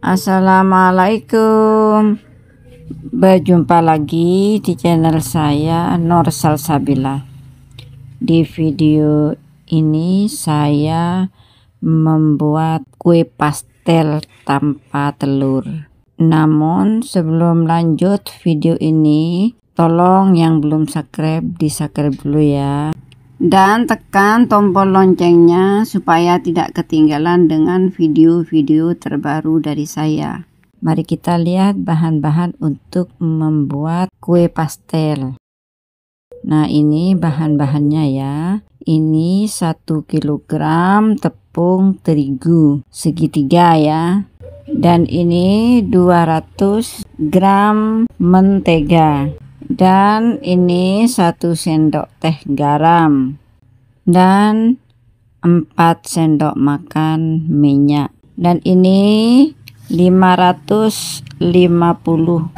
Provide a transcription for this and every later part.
Assalamualaikum. Berjumpa lagi di channel saya Nur Salsabila. Di video ini saya membuat kue pastel tanpa telur. Namun sebelum lanjut video ini, tolong yang belum subscribe di-subscribe dulu ya. Dan tekan tombol loncengnya supaya tidak ketinggalan dengan video-video terbaru dari saya. Mari kita lihat bahan-bahan untuk membuat kue pastel. Nah, ini bahan-bahannya ya. Ini 1 kg tepung terigu segitiga ya. Dan ini 200 gram mentega. Dan ini 1 sendok teh garam dan 4 sendok makan minyak, dan ini 550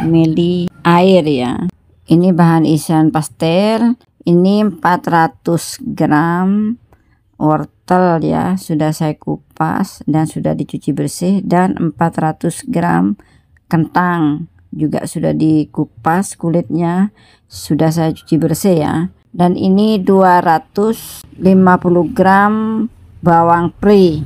ml air ya. Ini bahan isian pastel. Ini 400 gram wortel ya, sudah saya kupas dan sudah dicuci bersih, dan 400 gram kentang juga sudah dikupas, kulitnya sudah saya cuci bersih ya. Dan ini 250 gram bawang putih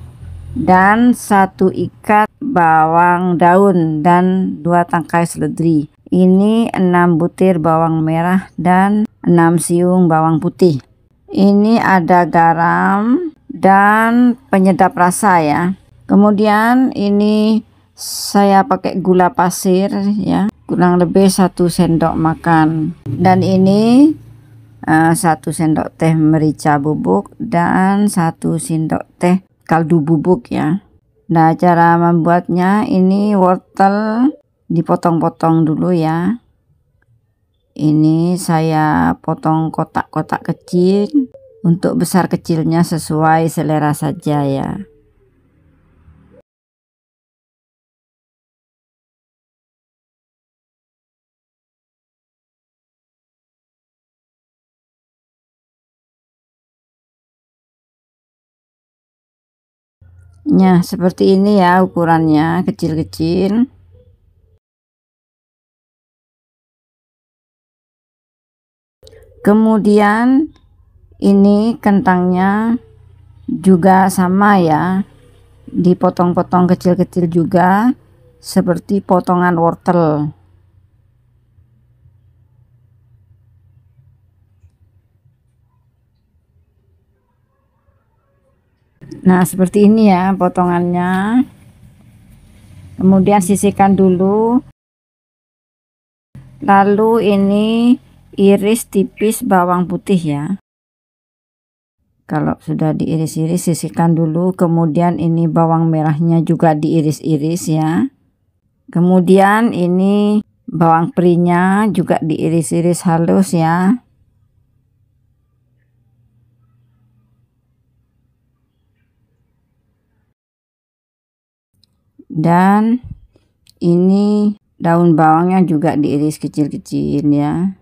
dan 1 ikat bawang daun dan 2 tangkai seledri. Ini 6 butir bawang merah dan 6 siung bawang putih. Ini ada garam dan penyedap rasa ya. Kemudian ini saya pakai gula pasir ya, kurang lebih 1 sendok makan, dan ini 1 sendok teh merica bubuk dan 1 sendok teh kaldu bubuk ya. Nah, cara membuatnya, ini wortel dipotong-potong dulu ya. Ini saya potong kotak-kotak kecil, untuk besar kecilnya sesuai selera saja ya. Nah, seperti ini ya ukurannya, kecil-kecil. Kemudian ini kentangnya juga sama ya, dipotong-potong kecil-kecil juga seperti potongan wortel. Nah, seperti ini ya potongannya. Kemudian sisihkan dulu. Lalu ini iris tipis bawang putih ya. Kalau sudah diiris-iris, sisihkan dulu. Kemudian ini bawang merahnya juga diiris-iris ya. Kemudian ini bawang putihnya juga diiris-iris halus ya. Dan ini daun bawangnya juga diiris kecil-kecil ya.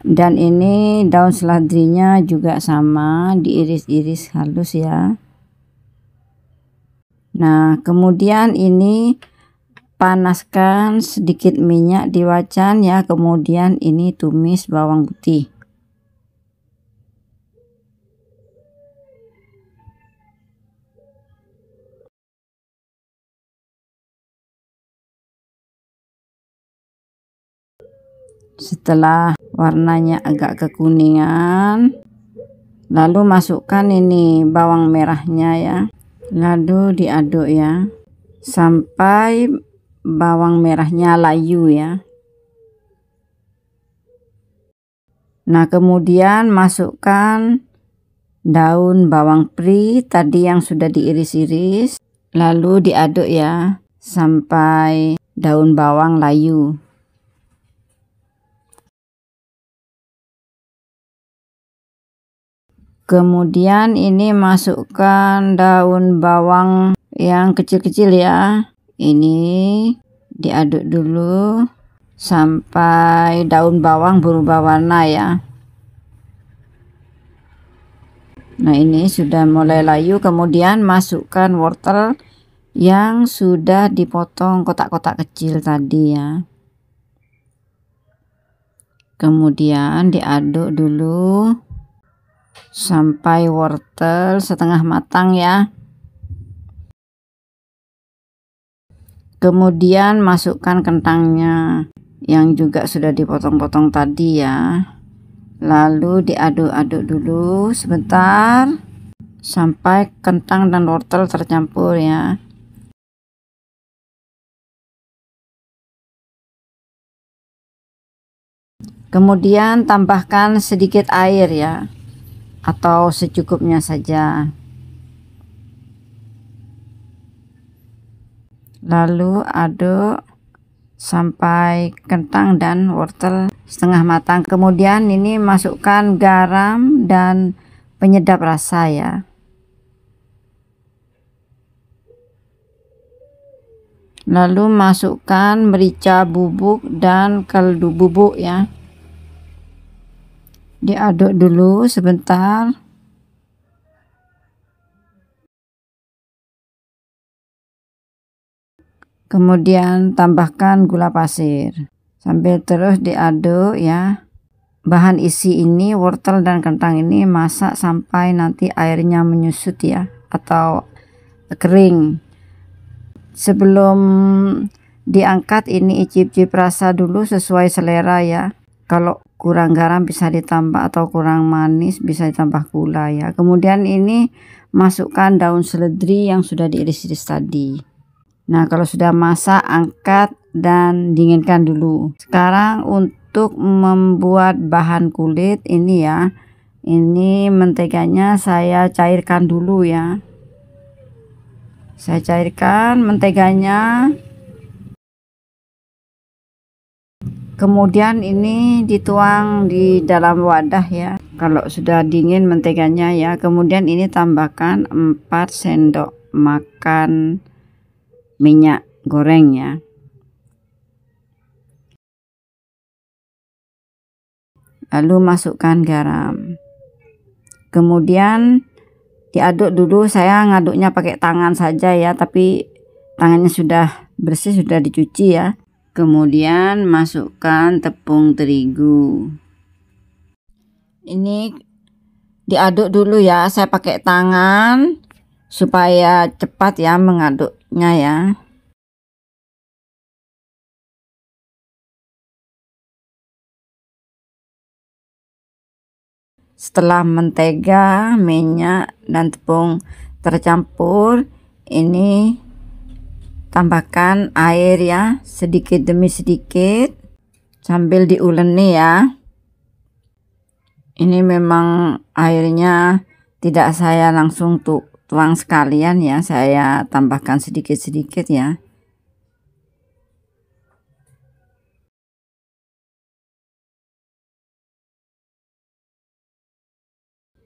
Dan ini daun seledrinya juga sama, diiris-iris halus ya. Nah, kemudian ini panaskan sedikit minyak di wajan ya. Kemudian ini tumis bawang putih. Setelah warnanya agak kekuningan, lalu masukkan ini bawang merahnya ya. Lalu diaduk ya sampai bawang merahnya layu ya. Nah, kemudian masukkan daun bawang putih tadi yang sudah diiris-iris, lalu diaduk ya sampai daun bawang layu. Kemudian ini masukkan daun bawang yang kecil-kecil ya. Ini diaduk dulu sampai daun bawang berubah warna ya. Nah, ini sudah mulai layu. Kemudian masukkan wortel yang sudah dipotong kotak-kotak kecil tadi ya. Kemudian diaduk dulu sampai wortel setengah matang ya. Kemudian masukkan kentangnya yang juga sudah dipotong-potong tadi ya. Lalu diaduk-aduk dulu sebentar sampai kentang dan wortel tercampur ya. Kemudian tambahkan sedikit air ya, atau secukupnya saja. Lalu aduk sampai kentang dan wortel setengah matang. Kemudian ini masukkan garam dan penyedap rasa ya. Lalu masukkan merica bubuk dan kaldu bubuk ya. Diaduk dulu sebentar. Kemudian tambahkan gula pasir sambil terus diaduk ya. Bahan isi ini, wortel dan kentang ini masak sampai nanti airnya menyusut ya, atau kering. Sebelum diangkat ini icip-icip rasa dulu sesuai selera ya. Kalau kurang garam bisa ditambah, atau kurang manis bisa ditambah gula ya. Kemudian ini masukkan daun seledri yang sudah diiris-iris tadi. Nah, kalau sudah masak, angkat dan dinginkan dulu. Sekarang untuk membuat bahan kulit ini ya, ini menteganya saya cairkan dulu ya. Saya cairkan menteganya. Kemudian ini dituang di dalam wadah ya. Kalau sudah dingin menteganya ya. Kemudian ini tambahkan 4 sendok makan minyak goreng ya. Lalu masukkan garam. Kemudian diaduk dulu. Saya ngaduknya pakai tangan saja ya, tapi tangannya sudah bersih, sudah dicuci ya. Kemudian masukkan tepung terigu. Ini diaduk dulu ya, saya pakai tangan supaya cepat ya mengaduknya ya. Setelah mentega, minyak dan tepung tercampur, ini tambahkan air ya, sedikit demi sedikit sambil diuleni ya. Ini memang airnya tidak saya langsung tuang sekalian ya, saya tambahkan sedikit-sedikit ya.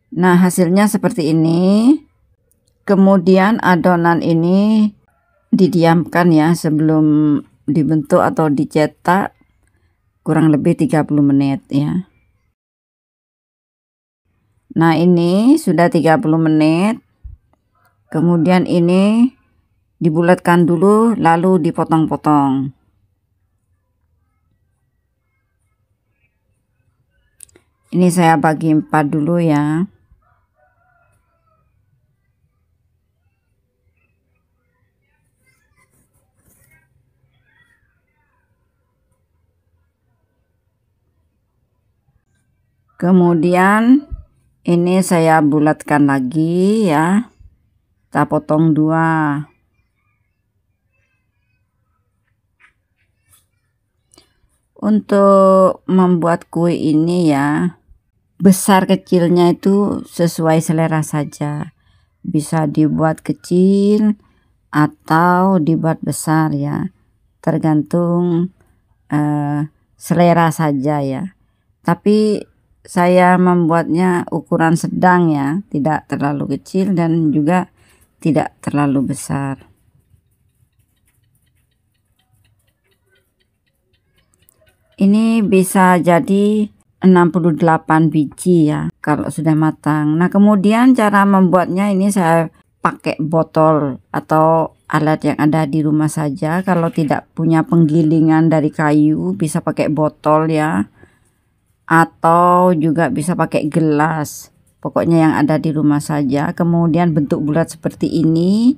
Nah, hasilnya seperti ini. Kemudian adonan ini didiamkan ya sebelum dibentuk atau dicetak kurang lebih 30 menit ya. Nah, ini sudah 30 menit. Kemudian ini dibulatkan dulu lalu dipotong-potong. Ini saya bagi 4 dulu ya. Kemudian ini saya bulatkan lagi ya. Kita potong 2. Untuk membuat kue ini ya, besar kecilnya itu sesuai selera saja. Bisa dibuat kecil atau dibuat besar ya. Tergantung selera saja ya. Tapi saya membuatnya ukuran sedang ya, tidak terlalu kecil dan juga tidak terlalu besar. Ini bisa jadi 68 biji ya kalau sudah matang. Nah, kemudian cara membuatnya ini saya pakai botol atau alat yang ada di rumah saja. Kalau tidak punya penggilingan dari kayu bisa pakai botol ya, atau juga bisa pakai gelas, pokoknya yang ada di rumah saja. Kemudian bentuk bulat seperti ini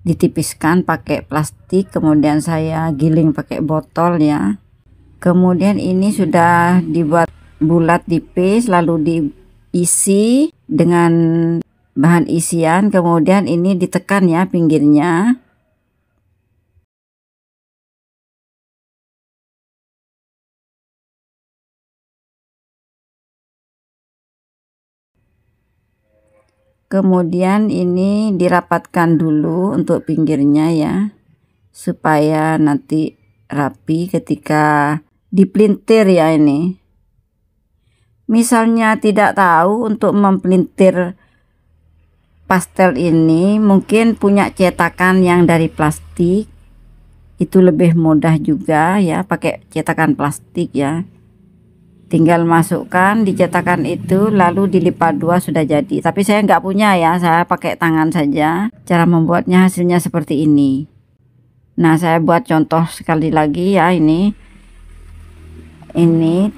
ditipiskan pakai plastik, kemudian saya giling pakai botol ya. Kemudian ini sudah dibuat bulat tipis, lalu diisi dengan bahan isian, kemudian ini ditekan ya pinggirnya. Kemudian ini dirapatkan dulu untuk pinggirnya ya, supaya nanti rapi ketika dipelintir ya. Ini misalnya tidak tahu untuk mempelintir pastel ini, mungkin punya cetakan yang dari plastik, itu lebih mudah juga ya, pakai cetakan plastik ya. Tinggal masukkan di cetakan itu lalu dilipat dua sudah jadi. Tapi saya nggak punya ya, saya pakai tangan saja. Cara membuatnya hasilnya seperti ini. Nah, saya buat contoh sekali lagi ya. Ini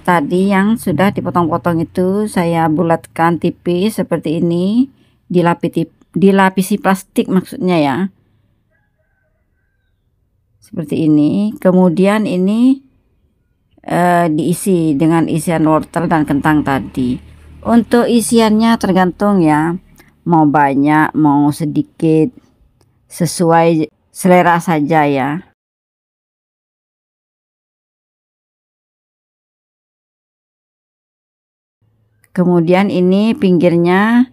tadi yang sudah dipotong-potong itu saya bulatkan tipis seperti ini, dilapisi plastik maksudnya ya, seperti ini. Kemudian ini diisi dengan isian wortel dan kentang tadi. Untuk isiannya tergantung ya, mau banyak mau sedikit, sesuai selera saja ya. Kemudian ini pinggirnya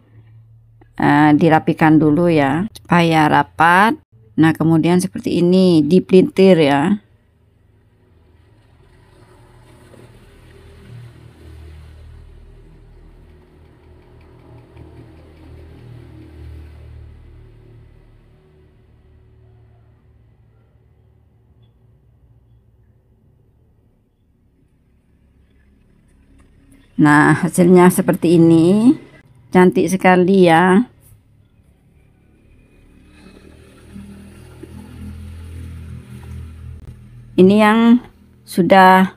dirapikan dulu ya supaya rapat. Nah, kemudian seperti ini dipelintir ya. Nah, hasilnya seperti ini, cantik sekali ya. Ini yang sudah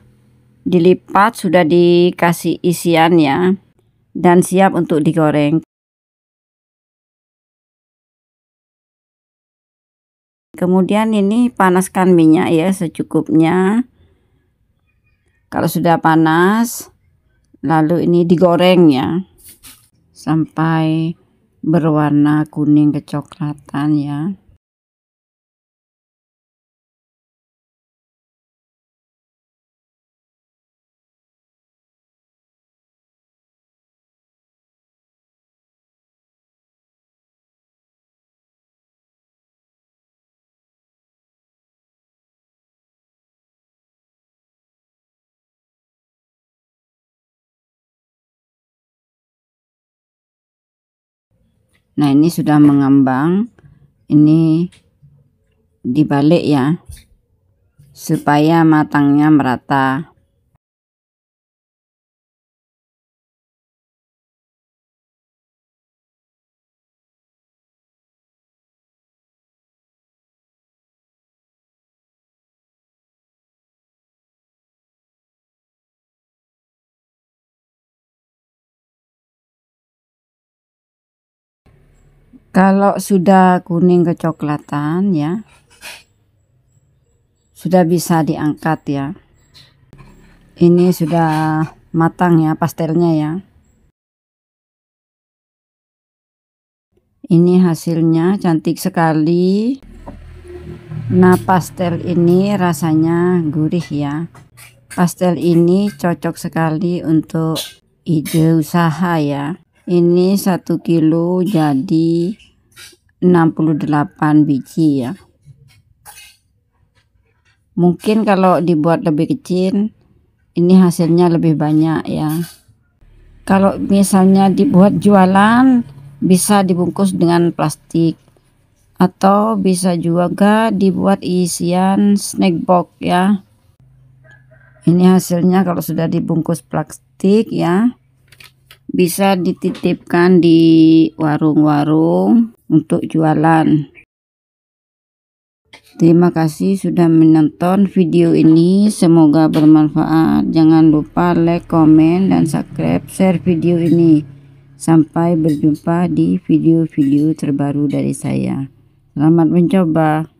dilipat, sudah dikasih isian ya, dan siap untuk digoreng. Kemudian ini panaskan minyak ya secukupnya. Kalau sudah panas, lalu ini digoreng ya sampai berwarna kuning kecoklatan ya. Nah, ini sudah mengembang, ini dibalik ya supaya matangnya merata. Kalau sudah kuning kecoklatan ya, sudah bisa diangkat ya. Ini sudah matang ya pastelnya ya. Ini hasilnya cantik sekali. Nah, pastel ini rasanya gurih ya. Pastel ini cocok sekali untuk ide usaha ya. Ini 1 kilo jadi 68 biji ya. Mungkin kalau dibuat lebih kecil, ini hasilnya lebih banyak ya. Kalau misalnya dibuat jualan, bisa dibungkus dengan plastik, atau bisa juga dibuat isian snack box ya. Ini hasilnya kalau sudah dibungkus plastik ya. Bisa dititipkan di warung-warung untuk jualan. Terima kasih sudah menonton video ini, semoga bermanfaat. Jangan lupa like, komen, dan subscribe, share video ini. Sampai berjumpa di video-video terbaru dari saya. Selamat mencoba.